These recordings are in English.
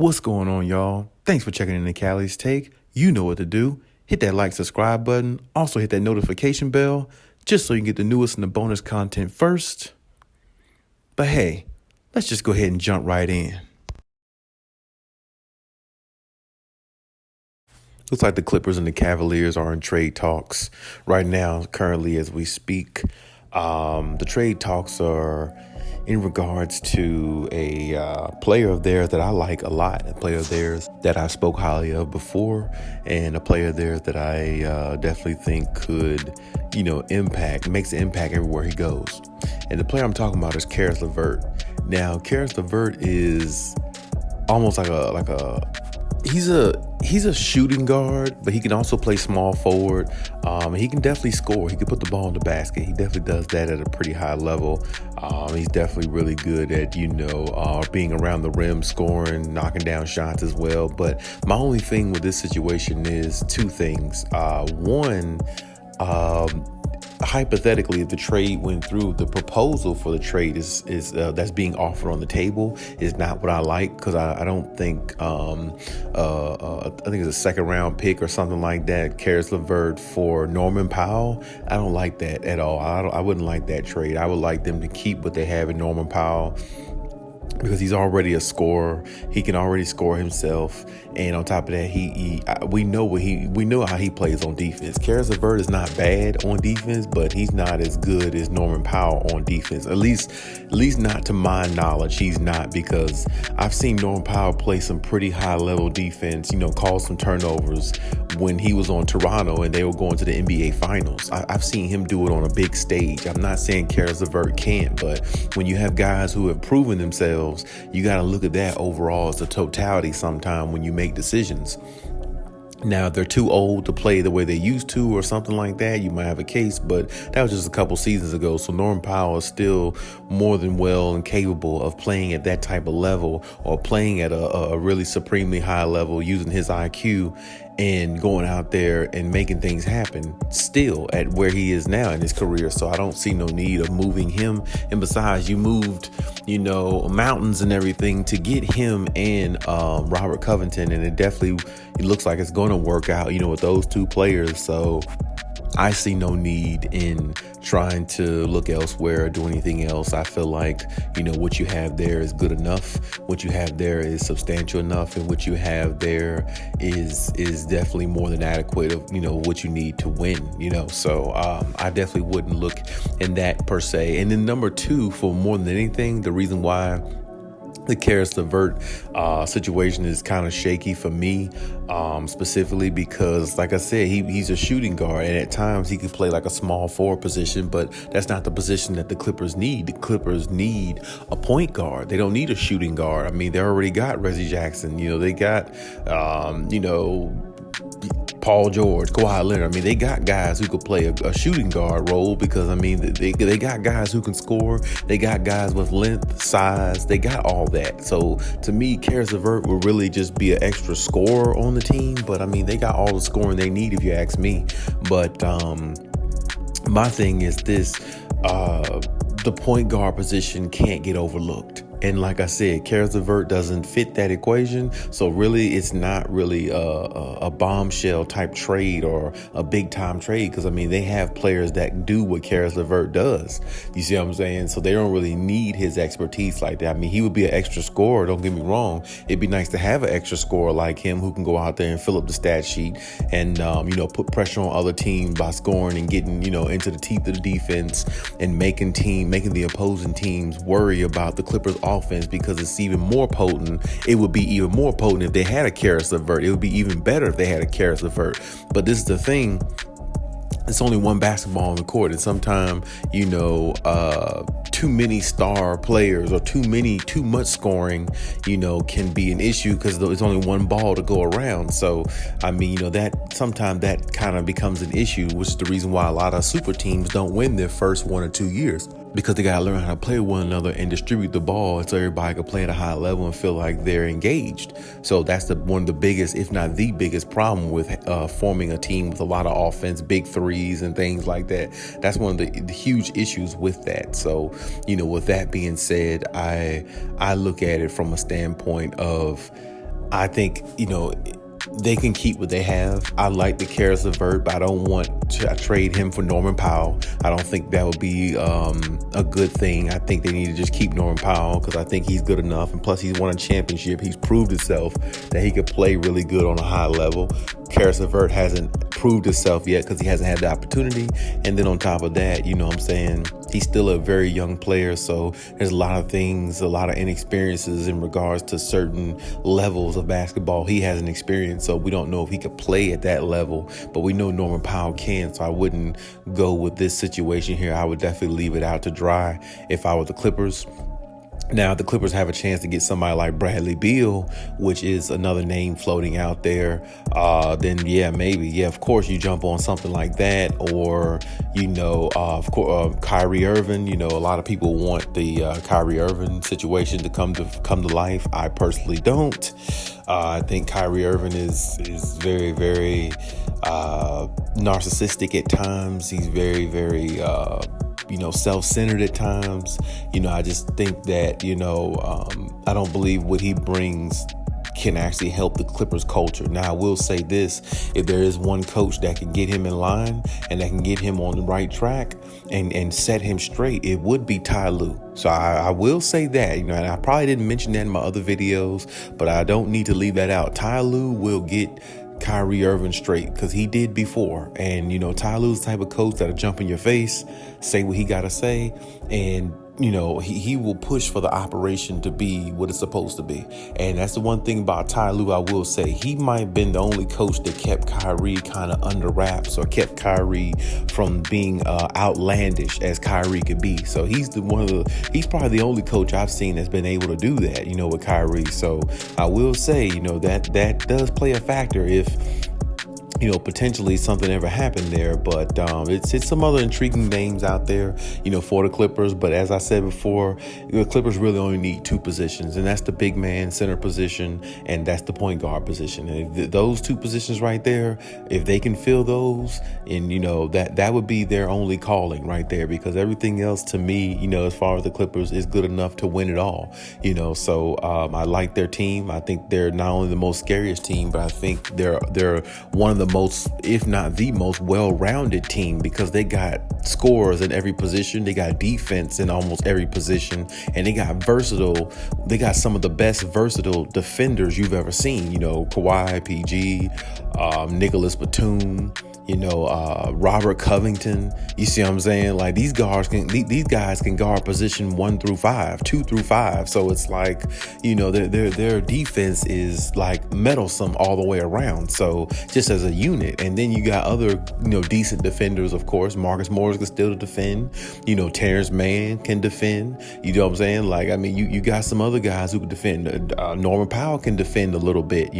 What's going on, y'all? Thanks for checking in the Khaliis Take. You know what to do. Hit that like, subscribe button. Also hit that notification bell just so you can get the newest and the bonus content first. But hey, let's just go ahead and jump right in. Looks like the Clippers and the Cavaliers are in trade talks right now, currently as we speak. The trade talks are in regards to a player of theirs that I like a lot, a player of theirs that I spoke highly of before, and a player of theirs that I definitely think could, makes an impact everywhere he goes. And the player I'm talking about is Khaliis LeVert. Now, Khaliis LeVert is almost he's a shooting guard, but he can also play small forward. He can definitely score. He can put the ball in the basket. He definitely does that at a pretty high level. He's definitely really good at, being around the rim, scoring, knocking down shots as well. But my only thing with this situation is two things. One, hypothetically, if the trade went through, the proposal for the trade is that's being offered on the table is not what I like, because I don't think I think it's a second round pick or something like that, Khaliis LeVert for Norman Powell. I don't like that at all. I wouldn't like that trade. I would like them to keep what they have in Norman Powell, because he's already a scorer. He can already score himself, and on top of that, we know how he plays on defense. Khaliis LeVert is not bad on defense, but he's not as good as Norman Powell on defense. At least not to my knowledge, he's not, because I've seen Norman Powell play some pretty high level defense. Cause some turnovers when he was on Toronto and they were going to the NBA Finals. I've seen him do it on a big stage. I'm not saying Khaliis LeVert can't, but when you have guys who have proven themselves, you got to look at that overall as a totality sometime when you make decisions. Now, if they're too old to play the way they used to or something like that, you might have a case, but that was just a couple seasons ago. So Norman Powell is still more than well and capable of playing at that type of level, or playing at a really supremely high level, using his IQ and going out there and making things happen still at where he is now in his career. So I don't see no need of moving him. And besides, you moved, mountains and everything to get him and Robert Covington, and it looks like it's going to work out, with those two players. So I see no need in trying to look elsewhere or do anything else. I feel like, what you have there is good enough. What you have there is substantial enough, and what you have there is definitely more than adequate of, what you need to win, So I definitely wouldn't look in that per se. And then number two, for more than anything, the reason why the Khaliis LeVert situation is kind of shaky for me, specifically because, like I said, he's a shooting guard, and at times he could play like a small forward position, but that's not the position that the Clippers need. The Clippers need a point guard. They don't need a shooting guard. I mean, they already got Reggie Jackson. They got, Paul George, Kawhi Leonard. I mean, they got guys who could play a shooting guard role, because, they got guys who can score. They got guys with length, size. They got all that. So, to me, Khaliis LeVert will really just be an extra scorer on the team. But, they got all the scoring they need, if you ask me. But my thing is this. The point guard position can't get overlooked. And like I said, Khaliis LeVert doesn't fit that equation. So really, it's not really a bombshell type trade or a big time trade, because they have players that do what Khaliis LeVert does. You see what I'm saying? So they don't really need his expertise like that. He would be an extra scorer. Don't get me wrong. It'd be nice to have an extra scorer like him who can go out there and fill up the stat sheet and put pressure on other teams by scoring and getting into the teeth of the defense and making the opposing teams worry about the Clippers offense, because it's even more potent. It would be even more potent if they had a Khaliis LeVert. It would be even better if they had a Khaliis LeVert. But this is the thing. It's only one basketball on the court, and sometimes, too many star players or too much scoring, can be an issue, because there's only one ball to go around. So, that sometimes that kind of becomes an issue, which is the reason why a lot of super teams don't win their first 1 or 2 years. because they got to learn how to play with one another and distribute the ball so everybody can play at a high level and feel like they're engaged. So that's one of the biggest, if not the biggest problem with forming a team with a lot of offense, big threes and things like that. That's one of the huge issues with that. So, with that being said, I look at it from a standpoint of I think, they can keep what they have. I like the Karis LeVert, but I don't want to trade him for Norman Powell. I don't think that would be a good thing. I think they need to just keep Norman Powell because I think he's good enough. And plus, he's won a championship. He's proved himself that he could play really good on a high level. Karis LeVert hasn't proved himself yet because he hasn't had the opportunity. And then on top of that, he's still a very young player. So there's a lot of things, a lot of inexperiences in regards to certain levels of basketball he hasn't experienced. So we don't know if he could play at that level, but we know Norman Powell can. So I wouldn't go with this situation here. I would definitely leave it out to dry if I were the Clippers. Now, the Clippers have a chance to get somebody like Bradley Beal, which is another name floating out there. Then, of course, you jump on something like that. Or, of course, Kyrie Irving. A lot of people want the Kyrie Irving situation to come to life. I personally don't. I think Kyrie Irving is very, very narcissistic at times. He's very, very self-centered at times. I just think that, I don't believe what he brings can actually help the Clippers culture. Now, I will say this, if there is one coach that can get him in line and that can get him on the right track and set him straight, it would be Ty Lue. So I will say that, and I probably didn't mention that in my other videos, but I don't need to leave that out. Ty Lue will get Kyrie Irving straight because he did before. And, Ty Lue's the type of coach that'll jump in your face, say what he got to say, and he will push for the operation to be what it's supposed to be. And that's the one thing about Ty Lue, I will say. He might have been the only coach that kept Kyrie kind of under wraps or kept Kyrie from being outlandish as Kyrie could be. So he's probably the only coach I've seen that's been able to do that, with Kyrie. So I will say, that does play a factor if potentially something ever happened there. But it's some other intriguing names out there, for the Clippers. But as I said before, the Clippers really only need two positions, and that's the big man center position, and that's the point guard position. And if those two positions right there, if they can fill those, and that would be their only calling right there, because everything else to me, as far as the Clippers, is good enough to win it all. So I like their team. I think they're not only the most scariest team, but I think they're one of the most, if not the most well-rounded team, because they got scorers in every position. They got defense in almost every position, and they got some of the best versatile defenders you've ever seen. Kawhi, PG, Nicholas Batum, Robert Covington. You see what I'm saying? Like these guys can guard position 1 through 5, 2 through 5. So it's like, their defense is like meddlesome all the way around. So just as a unit, and then you got other, decent defenders, of course. Marcus Morris can still defend. Terrence Mann can defend. You know what I'm saying? Like, I mean, you got some other guys who can defend. Norman Powell can defend a little bit,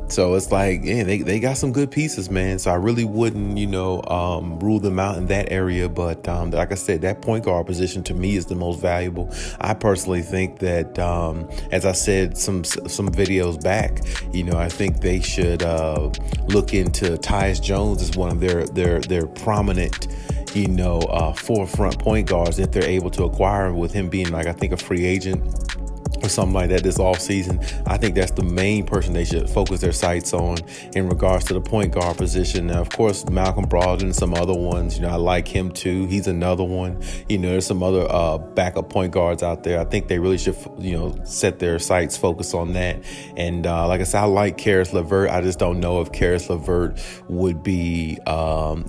So it's like, yeah, they got some good pieces, man. So I really wouldn't, rule them out in that area. But like I said, that point guard position to me is the most valuable. I personally think that, as I said some videos back, I think they should look into Tyus Jones as one of their prominent, forefront point guards if they're able to acquire him, with him being like, I think, a free agent or something like that this offseason. I think that's the main person they should focus their sights on in regards to the point guard position. Now, of course, Malcolm Brogdon and some other ones, I like him too. He's another one. There's some other backup point guards out there. I think they really should, set their sights focus on that. And like I said, I like Karis LeVert. I just don't know if Karis LeVert would be,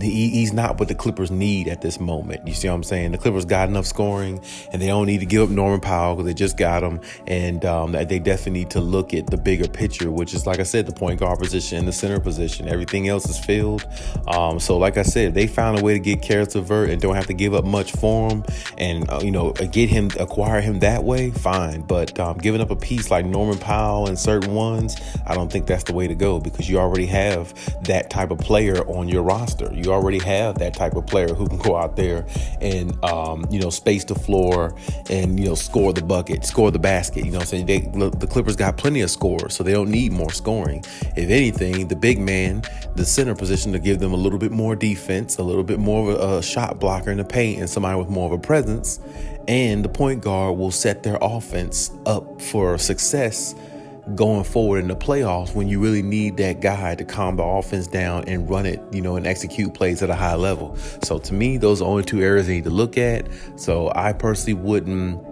he's not what the Clippers need at this moment. You see what I'm saying? The Clippers got enough scoring, and they don't need to give up Norman Powell because they just got him. And they definitely need to look at the bigger picture, which is, like I said, the point guard position and the center position. Everything else is filled. So like I said, if they found a way to get Karis LeVert and don't have to give up much for him, and acquire him that way, fine. But giving up a piece like Norman Powell and certain ones, I don't think that's the way to go, because you already have that type of player on your roster. You already have that type of player who can go out there and space the floor and score the bucket, score the basket. You know what I'm saying? The Clippers got plenty of scores, so they don't need more scoring. If anything, the big man, the center position, to give them a little bit more defense, a little bit more of a shot blocker in the paint, and somebody with more of a presence. And the point guard will set their offense up for success going forward in the playoffs when you really need that guy to calm the offense down and run it, and execute plays at a high level. So to me, those are only two areas I need to look at. So I personally wouldn't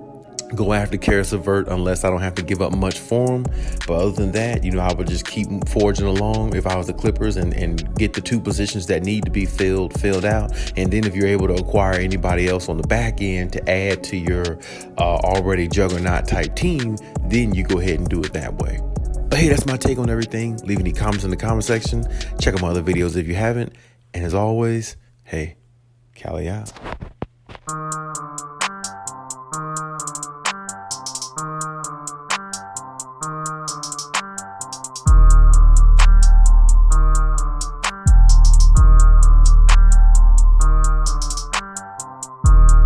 go after Karis LeVert unless I don't have to give up much for him. But other than that, I would just keep forging along if I was the Clippers and get the two positions that need to be filled out. And then if you're able to acquire anybody else on the back end to add to your already juggernaut type team, then you go ahead and do it that way. But hey, that's my take on everything. Leave any comments in the comment section. Check out my other videos if you haven't. And as always, hey, Khaliis out.